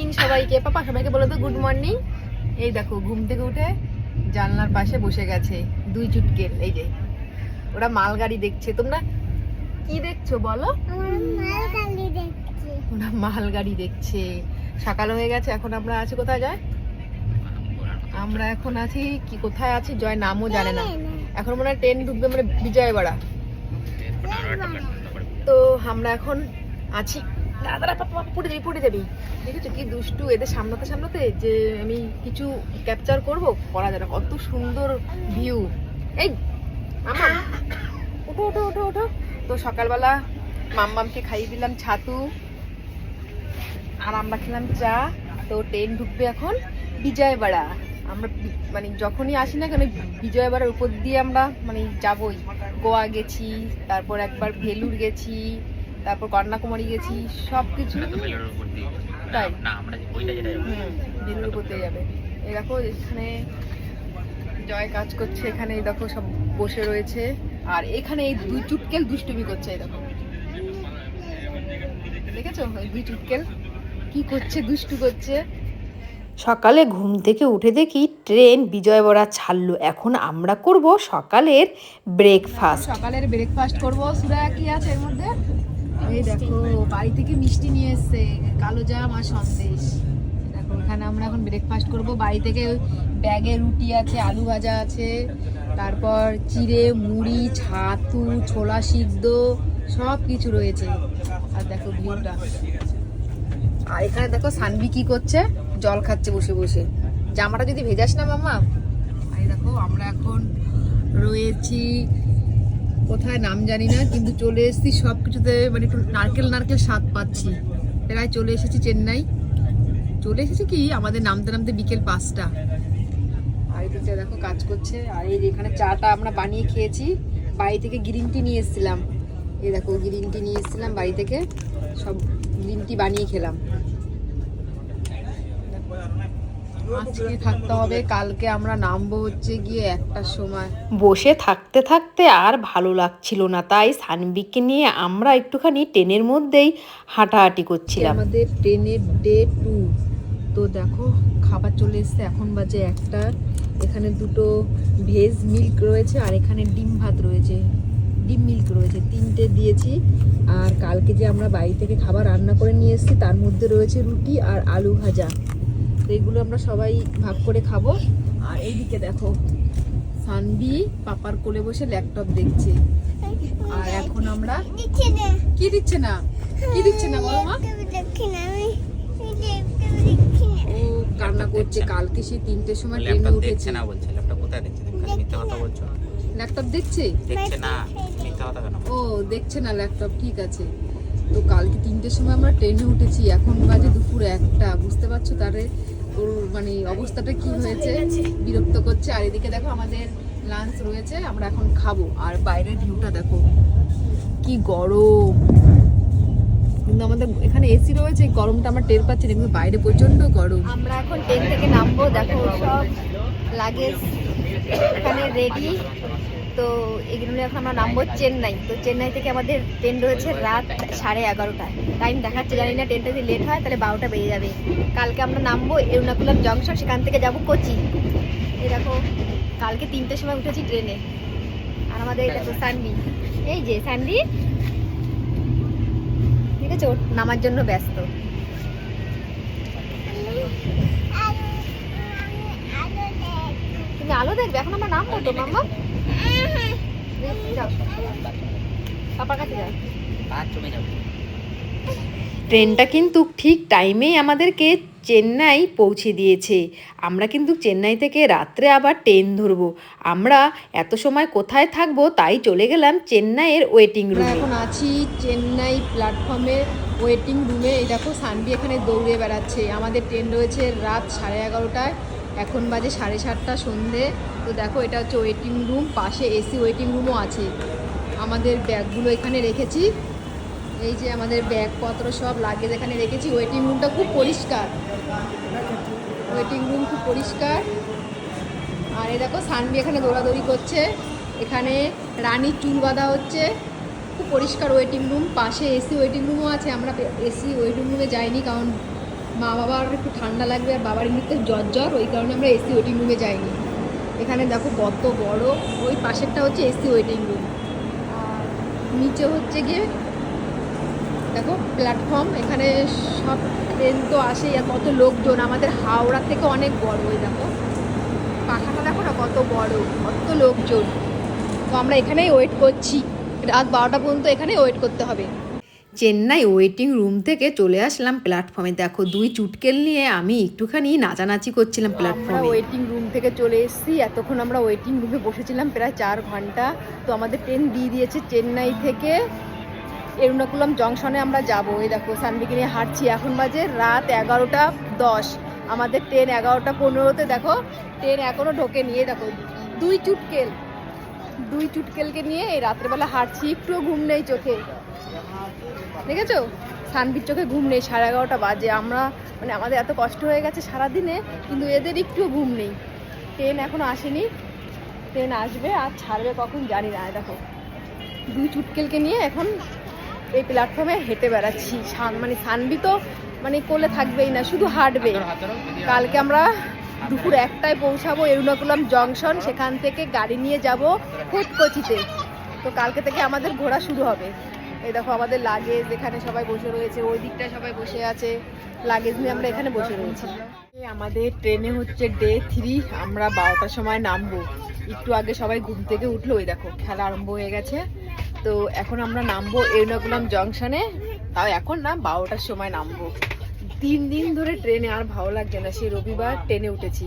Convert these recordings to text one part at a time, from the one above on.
Morning সবাইকে। পাপা সবাইকে বলে তো গুড মর্নিং। এই দেখো ঘুম থেকে উঠে জানলার পাশে বসে গেছে দুই চুটকেল। এই যে ওরা মালগাড়ি দেখছে। তোমরা কি দেখছো বলো? ওরা মালগাড়ি দেখছে। সকাল হয়ে গেছে, এখন আমরা আছি কোথায় যায়? আমরা এখন আছি কি কোথায় আছি জয় নামও জানে না। এখন মনে হয় ট্রেন ঢুকবে মানে বিজয়বাড়া। তো আমরা এখন আছি। দাদারা পাপা পড়ে যাবি। দেখেছো কি দুষ্টু এদের সামলাতে সামলাতে, যে আমি কিছু ক্যাপচার করবো করা যায় না। কত সুন্দর ভিউ। এই আমার ওঠো ওঠো ওঠো ওঠো। তো সকালবেলা মাম্মামকে খাইয়ে দিলাম ছাতু, আর আমরা খেলাম চা। তো ট্রেন ঢুকবে এখন বিজয়বাড়া। আমরা মানে যখনই আসি না কেন বিজয়বাড়ার উপর দিয়ে আমরা মানে যাবই। গোয়া গেছি, তারপর একবার ভেলুর গেছি, তারপর কন্যাকুমারী গেছি, সবকিছু তাই ভেলুর উপর দিয়ে যাবে। এই দেখো এখানে জয় কাজ করছে, এখানে এই দেখো সব বসে রয়েছে। আর এখানে এই দুই চুটকেল দুষ্টুমি করছে। এই দেখো দেখেছো এই দুই চুটকেল কি করছে, দুষ্টু করছে। সকালে ঘুম থেকে উঠে দেখি ট্রেন বিজয়বাড়া ছাড়লো। এখন আমরা করব সকালের ব্রেকফাস্ট। সকালের ব্রেকফাস্ট করব। সুরায়া কি আছে এর মধ্যে? এই দেখো বাড়ি থেকে মিষ্টি নিয়ে এসেছে, কালো জাম আর সন্দেশ। দেখো এখানে আমরা এখন ব্রেকফাস্ট করব। বাড়ি থেকে ব্যাগে রুটি আছে, আলু ভাজা আছে, তারপর চিড়ে মুড়ি, ছাতু, ছোলা সিদ্ধ সব কিছু রয়েছে। আর দেখো ভিউটা। আর এখানে দেখো সানভি কি করছে, জল খাচ্ছে বসে বসে। জামাটা যদি ভেজাস না মাম্মা। আর দেখো আমরা এখন রয়েছি কোথায় নাম জানি না, কিন্তু চলে এসেছি সব কিছুতে মানে একটু নারকেল নারকেল স্বাদ পাচ্ছি। প্রায় চলে এসেছি চেন্নাই। চলে এসেছি কি আমাদের নামতে নামতে বিকেল 5টা। আর এদিকে দেখো কাজ করছে। আর এই এখানে চাটা আমরা বানিয়ে খেয়েছি। বাড়ি থেকে গ্রিন টি নিয়ে এসেছিলাম। এই দেখো গ্রিন টি নিয়ে এসেছিলাম বাড়ি থেকে, সব গ্রিন টি বানিয়ে খেলাম। আজকে থাকতে হবে, কালকে আমরা নামবো হচ্ছে গিয়ে 1টার সময়। বসে থাকতে থাকতে আর ভালো লাগছিল না, তাই সানবিকে নিয়ে আমরা একটুখানি ট্রেনের মধ্যেই হাঁটাহাঁটি করছিলাম। আমাদের ট্রেনের ডে 2। তো দেখো খাবার চলে এসছে, এখন বাজে 1টা। এখানে দুটো ভেজ মিল্ক রয়েছে, আর এখানে ডিম ভাত রয়েছে, ডিম মিল্ক রয়েছে, 3টে দিয়েছি। আর কালকে যে আমরা বাড়ি থেকে খাবার রান্না করে নিয়ে এসেছি তার মধ্যে রয়েছে রুটি আর আলু ভাজা। তো এগুলো আমরা সবাই ভাগ করে খাবো। আর এইদিকে দেখো সানভি পাপার কোলে বসে ল্যাপটপ দেখছে। আর এখন আমরা কি দিচ্ছে না, কি দিচ্ছে না বলো মা? ও কান্না করছে। কালকে সে 3টের সময় ট্রেনে উঠেছে। না বলছে ল্যাপটপ কোথায় দেখছে? তুমি খালি মিথ্যা কথা বলছো। ল্যাপটপ দেখছে? দেখছে না, মিথ্যা কথা কেন? ও দেখছে না ল্যাপটপ, ঠিক আছে। তো কালকে 3টের সময় আমরা ট্রেনে উঠেছি, এখন বাজে দুপুর 1টা। বুঝতে পারছো তারে ওর মানে অবস্থাটা কি হয়েছে, বিরক্ত করছে। আর এদিকে দেখো আমাদের লাঞ্চ রয়েছে, আমরা এখন খাবো। আর বাইরের ভিউটা দেখো কি গরম। কিন্তু আমাদের এখানে এসি রয়েছে, গরমটা আমরা টের পাচ্ছি না, কিন্তু বাইরে প্রচন্ড গরম। আমরা এখন ট্রেন থেকে নামবো। দেখো সব লাগেজ এখানে রেডি। তো এগুলো নিয়ে এখন আমরা নামবো চেন্নাই। তো চেন্নাই থেকে আমাদের ট্রেন রয়েছে রাত 11:30টায়। টাইম দেখাচ্ছে জানি না, ট্রেনটা যদি লেট হয় তাহলে 12টা বেজে যাবে। কালকে আমরা নামবো এরনাকুলাম জংশন, সেখান থেকে যাব কোচি। এই দেখো কালকে 3টের সময় উঠেছি ট্রেনে। আর আমাদের দেখো সানভি, এই যে সানভি, ঠিক আছে, ওর নামার জন্য ব্যস্ত। তুমি আলো দেখবে? এখন আমরা নামবো তো মাম্মা। যাও পাপার কাছে যাও। ট্রেনটা কিন্তু ঠিক টাইমেই আমাদেরকে চেন্নাই পৌঁছে দিয়েছে। আমরা কিন্তু চেন্নাই থেকে রাত্রে আবার ট্রেন ধরবো। আমরা এত সময় কোথায় থাকবো, তাই চলে গেলাম চেন্নাইয়ের ওয়েটিং রুমে। এখন আছি চেন্নাই প্ল্যাটফর্মের ওয়েটিং রুমে। এই দেখো সানভি এখানে দৌড়ে বেড়াচ্ছে। আমাদের ট্রেন রয়েছে রাত 11:30টায়, এখন বাজে 7:30 সন্ধে। তো দেখো এটা হচ্ছে ওয়েটিং রুম, পাশে এসি ওয়েটিং রুমও আছে। আমাদের ব্যাগগুলো এখানে রেখেছি। এই যে আমাদের ব্যাগপত্র সব লাগেজ এখানে রেখেছি। ওয়েটিং রুমটা খুব পরিষ্কার, ওয়েটিং রুম খুব পরিষ্কার। আর এই দেখো সানভি এখানে দৌড়াদৌড়ি করছে। এখানে রানীর চুল বাঁধা হচ্ছে। খুব পরিষ্কার ওয়েটিং রুম, পাশে এসি ওয়েটিং রুমও আছে। আমরা এসি ওয়েটিং রুমে যাইনি, কারণ মা বাবার একটু ঠান্ডা লাগবে আর বাবার এমনিতে জ্বর ওই কারণে আমরা এসি ওয়েটিং রুমে যাইনি। এখানে দেখো কত বড়, ওই পাশেরটা হচ্ছে এসি ওয়েটিং রুম, আর নিচে হচ্ছে গিয়ে দেখো প্ল্যাটফর্ম। এখানে সব ট্রেন তো আসেই, আর কত লোকজন, আমাদের হাওড়া থেকে অনেক বড়। ওই দেখো পাখাটা দেখো না কত বড়, কত লোকজন। তো আমরা এখানেই ওয়েট করছি, রাত 12টা পর্যন্ত এখানেই ওয়েট করতে হবে। চেন্নাই ওয়েটিং রুম থেকে চলে আসলাম প্ল্যাটফর্মে। দেখো 2 চুটকেল নিয়ে আমি একটুখানি নাচানাচি করছিলাম আমরা প্ল্যাটফর্মে। ওয়েটিং রুম থেকে চলে এসেছি। এতক্ষণ আমরা ওয়েটিং রুমে বসেছিলাম প্রায় 4 ঘন্টা। তো আমাদের ট্রেন দিয়ে দিয়েছে চেন্নাই থেকে এরুনাকুলাম জংশনে আমরা যাব। এই দেখো সানবিকে নিয়ে হাঁটছি, এখন বাজে রাত 11:10। আমাদের ট্রেন 11:15-তে, দেখো ট্রেন এখনও ঢোকেনি। এই দেখো 2 চুটকেলকে নিয়ে এই রাত্রেবেলা হাঁটছি, একটুও ঘুম নেই চোখে, দেখেছো সানবির চোখে ঘুম নেই। 11:30 বাজে, আমরা মানে আমাদের এত কষ্ট হয়ে গেছে সারাদিনে, কিন্তু এদের একটুও ঘুম নেই। ট্রেন এখনো আসেনি, ট্রেন আসবে আর ছাড়বে কখন জানি না। দেখো 2 চুটকেলকে নিয়ে এখন এই প্ল্যাটফর্মে হেঁটে বেড়াচ্ছি। মানে সানবি তো মানে কোলে থাকবেই না, শুধু হাঁটবে। কালকে আমরা দুপুর 1টায় পৌঁছাবো এরুনাকুলাম জংশন, সেখান থেকে গাড়ি নিয়ে যাব ফুটকচিতে। তো কালকে থেকে আমাদের ঘোরা শুরু হবে। এই দেখো আমাদের লাগেজ এখানে সবাই বসে রয়েছে, ওই দিকটায় সবাই বসে আছে, লাগেজ নিয়ে আমরা এখানে বসে রয়েছি। আমাদের ট্রেনে হচ্ছে ডে 3, আমরা 12টার সময় নামবো। একটু আগে সবাই ঘুম থেকে উঠলো, ওই দেখো খেলা আরম্ভ হয়ে গেছে। তো এখন আমরা নামবো এরুনাকুলাম জংশনে, তাও এখন না 12টার সময় নামবো। 3 দিন ধরে ট্রেনে আর ভালো লাগছে না, সেই রবিবার ট্রেনে উঠেছি,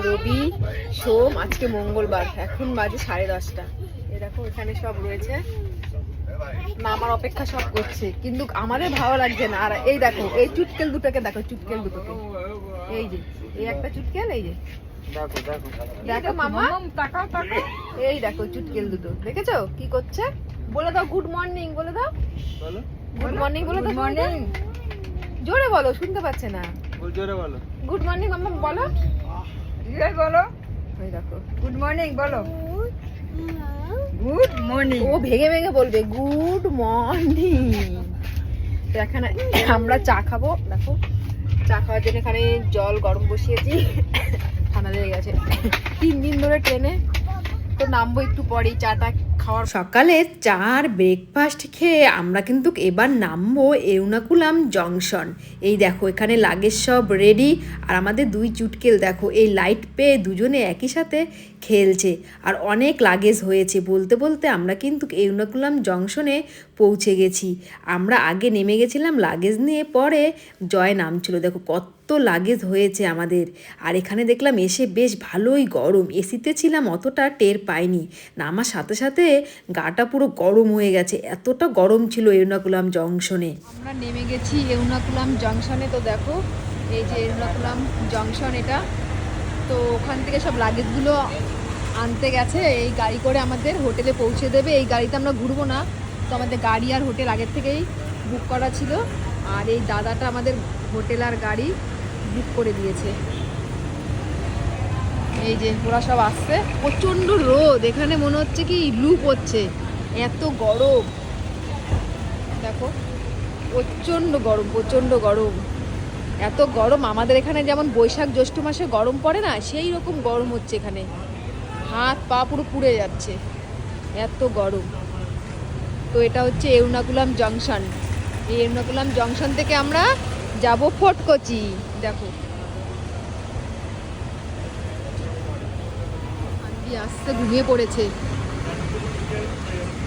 রবি সোম আজকে মঙ্গলবার, এখন বাজে 10:30। এই দেখো এখানে সব রয়েছে, নামার অপেক্ষা সব করছে, কিন্তু আমাদের ভালো লাগছে না। আর এই দেখো এই চুটকেল দুটোকে দেখো, চুটকেল দুটোকে, এই যে এই একটা চুটকেল, এই যে দেখো মামা, এই দেখো চুটকেল দুটো, দেখেছো কি করছে? বলে দাও গুড মর্নিং, বলে দাও গুড মর্নিং, বলে দাও মর্নিং, জোরে বলো, শুনতে পাচ্ছে না, জোরে বলো গুড মর্নিং মামা বলো, বলো, ওই দেখো গুড মর্নিং বলো, গুড মর্নিং। ও ভেঙে ভেঙে বলবে গুড মর্নিং। এখানে আমরা চা খাবো, দেখো চা খাওয়ার জন্য এখানে জল গরম বসিয়েছি, ঠান্ডা লেগে গেছে। 3 দিন ধরে ট্রেনে, তো নামবো একটু পরেই চাটা খাওয়ার। সকালে চার ব্রেকফাস্ট খেয়ে আমরা কিন্তু এবার নামবো এরুনাকুলাম জংশন। এই দেখো এখানে লাগেজ সব রেডি, আর আমাদের 2 চুটকেল দেখো এই লাইট পেয়ে দুজনে একই সাথে খেলছে, আর অনেক লাগেজ হয়েছে। বলতে বলতে আমরা কিন্তু এরুনাকুলাম জংশনে পৌঁছে গেছি। আমরা আগে নেমে গেছিলাম লাগেজ নিয়ে, পরে জয় নামছিল। দেখো কত লাগেজ হয়েছে আমাদের। আর এখানে দেখলাম এসে বেশ ভালোই গরম, এসিতে ছিলাম অতটা টের পাইনি, নামার সাথে সাথে গাটা পুরো গরম হয়ে গেছে, এতটা গরম ছিল এরুনাকুলাম জংশনে। আমরা নেমে গেছি এরুনাকুলাম জংশনে। তো দেখো এই যে এরুনাকুলাম জংশন এটা, তো ওখান থেকে সব লাগেজগুলো আনতে গেছে, এই গাড়ি করে আমাদের হোটেলে পৌঁছে দেবে। এই গাড়িতে আমরা ঘুরবো না, তো আমাদের গাড়ি আর হোটেল আগের থেকেই বুক করা ছিল, আর এই দাদাটা আমাদের হোটেল আর গাড়ি বুক করে দিয়েছে। এই যে ওরা সব আসছে, প্রচণ্ড রোদ, এখানে মনে হচ্ছে কি লু পড়ছে, এত গরম দেখো, প্রচণ্ড গরম, প্রচণ্ড গরম, এত গরম। আমাদের এখানে যেমন বৈশাখ জ্যৈষ্ঠ মাসে গরম পড়ে না, সেই রকম গরম হচ্ছে এখানে, হাত পা পুরো পুড়ে যাচ্ছে, এত গরম। তো এটা হচ্ছে এরুনাকুলাম জংশন, এই এরুনাকুলাম জংশন থেকে আমরা যাব ফোর্টকোচি। দেখো সানবি আসতে ঘুমিয়ে পড়েছে,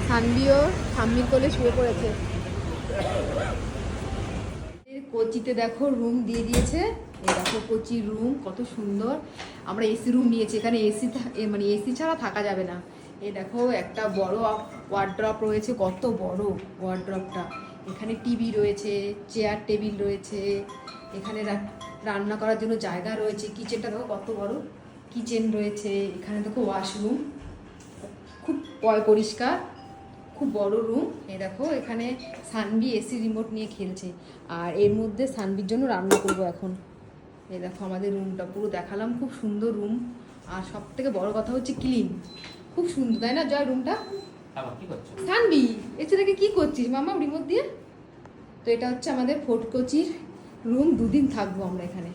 সানবিও ঠাম্মির কোলে শুয়ে পড়েছে। কোচিতে দেখো রুম দিয়ে দিয়েছে, এই দেখো কোচির রুম কত সুন্দর। আমরা এসি রুম নিয়েছি, এখানে এসি মানে এসি ছাড়া থাকা যাবে না। এই দেখো একটা বড় ওয়ার্ড্রপ রয়েছে, কত বড় ওয়ার্ড্রপটা, এখানে টিভি রয়েছে, চেয়ার টেবিল রয়েছে, এখানে রান্না করার জন্য জায়গা রয়েছে, কিচেনটা দেখো কত বড় কিচেন রয়েছে, এখানে দেখো ওয়াশরুম খুব পরিষ্কার, খুব বড় রুম। এই দেখো এখানে সানবি এসি রিমোট নিয়ে খেলছে, আর এর মধ্যে সানবির জন্য রান্না করব এখন। এই দেখো আমাদের রুমটা পুরো দেখালাম, খুব সুন্দর রুম, আর সব থেকে বড় কথা হচ্ছে ক্লিন, খুব সুন্দর, তাই না জয় রুমটা? সানবি এসে থেকে কি করছিস মামা রিমোট দিয়ে? তো এটা হচ্ছে আমাদের ফোর্টকোচির রুম 2 দিন থাকবো আমরা এখানে।